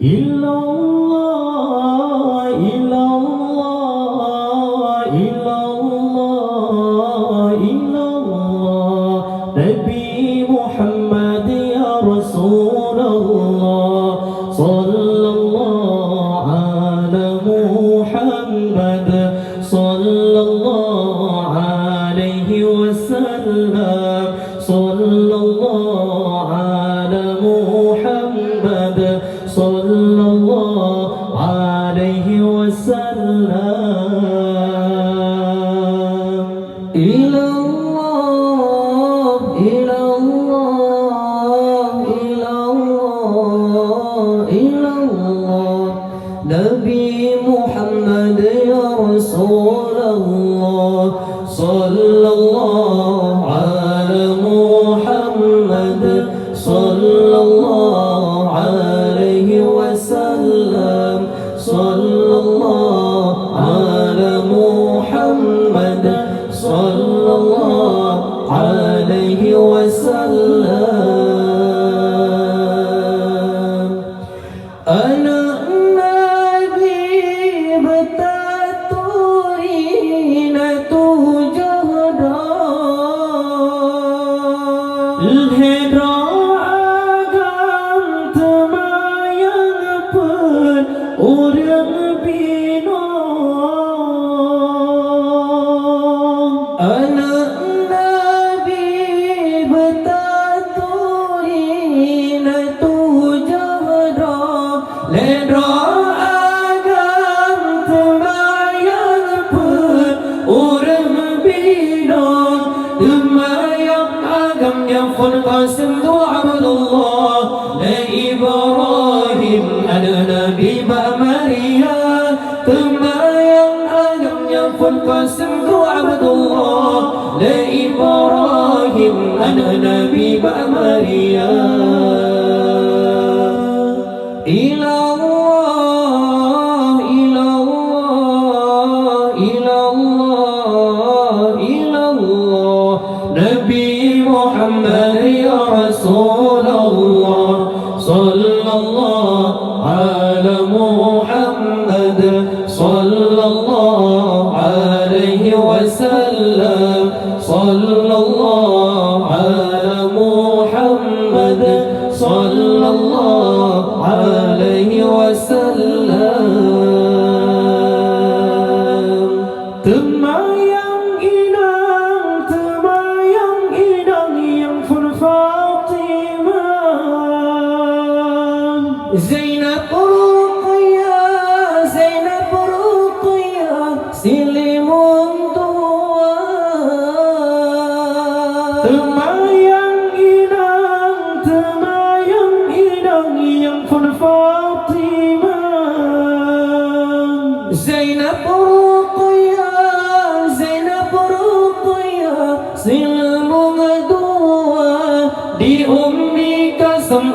Illallah, illallah, illallah, illallah. Nabi Muhammad ya Rasulullah, sallallahu ala Muhammad, sallallahu alaihi wasallam, sallallahu ala Muhammad, sallallahu alaihi wasallam. Ilallah, ilallah, ilallah, ilallah. Nabi Muhammad ya Rasulullah, sallallahu ala Muhammad, sallallahu alaihi wasallam, sallallahu ala Muhammad, sallallahu alaihi wasallam. Anak Nabi bertaturin tujahda Al-Hidra agam temayang pen orang bina. Anak Nabi bertaturin tujahda Ledra agam temayang pen orang bina. Temayang agam yang fun qasim tu Abdullah la Ibrahim ada Nabi ba Maria. Temayang agam yang fun qasim tu Abdullah la Ibrahim ada Nabi ba Maria. Ilallah, ilallah, ilallah, ilallah. Nabi Muhammad ya Rasulullah, sallallahu ala Muhammad, sallallahu alaihi wasallam, sallallahu ala Muhammad, sallallahu alaihi wasallam. Temayang inang yang fun Fatimah. Zainab Ruqayyah, Zainab Ruqayyah, silimun tua. Temayang inang yang fun Fatimah. Zainab Ruqayyah, Zainab Ruqayyah, silimun dua. Di Ummi Kasam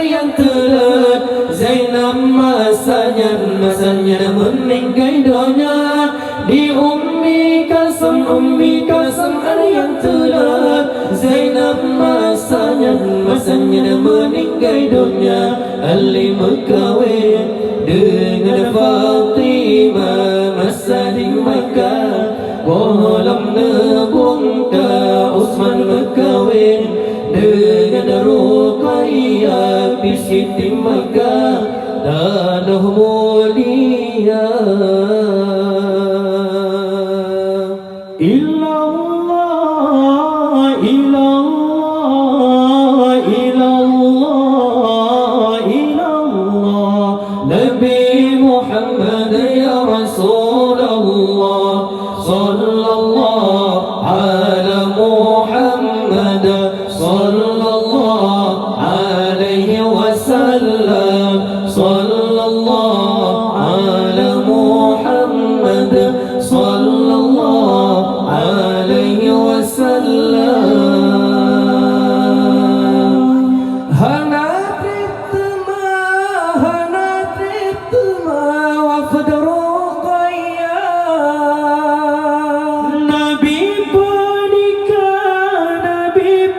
yang telat. Zainab masanya meninggal dunia. Di Ummi Kasam yang telat. Zainab masanya meninggal dunia. Ali berkahwin dengan Fatimah masa di Makkah. Bolam nebungka Utsman berkahwin dengan Ruqayyah di Siti Makkah. Tanah mulia. Illallah, illallah, illallah, illallah. Nabi Muhammad ya Rasulullah, sallallahu ala Muhammad, sallallahu alaihi wasallam, sallallahu ala Muhammad, sallallahu alaihi wasallam. Hana tritma wafd Ruqayyah. Nabi pernikah, Nabi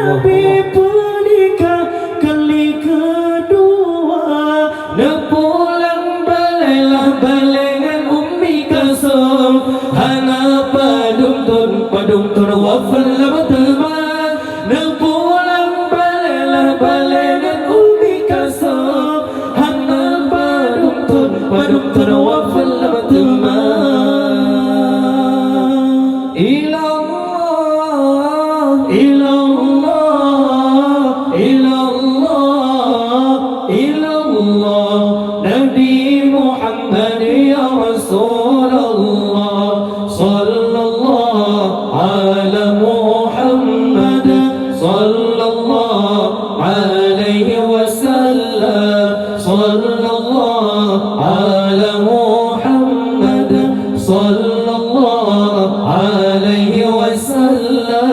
Nabi pernikah kali kedua. Nepulang balailah balengan Ummi Kalsum. Hana padung tun wafallah berteman. Nepulang balailah balengan Ummi Kalsum. Hana padung tun wafallah berteman. Ilallah, ilallah, ilallah, ilallah. Nabi Muhammad ya Rasulullah. Sallallahu ala Muhammad. Sallallahu alaihi wasallam. Sallallahu ala Muhammad. Sallallahu alaihi wasallam.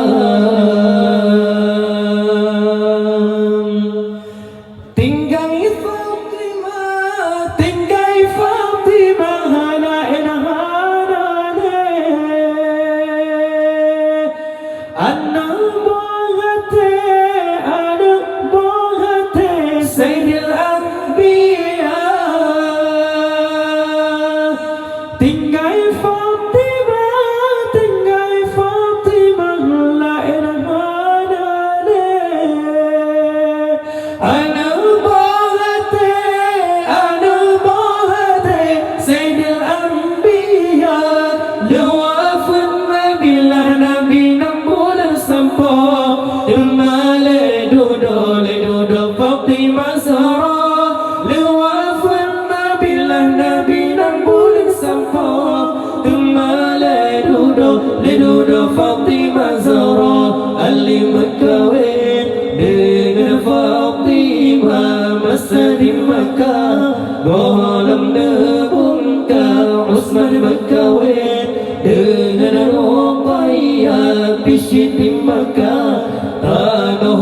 Tinggai Fatimah, tinggai Fatimah, Hana hana anak bohate Sayyidil Anbiya. tinggai Fatimah la ilaha Ana bahate Sayyidil Anbiya. Lewafan Nabilah Nabi nambul sampah. Imale dudo Fatimah Zahra. Lewafan Nabilah Nabi nambul sampah. Imale dudo Fatimah Zahra. Ali Mekawin dengan Fatimah masa di Makkah. Golam nebungka Usman berkawin dengan Ruqayyah bisyid di Makkah. Tanah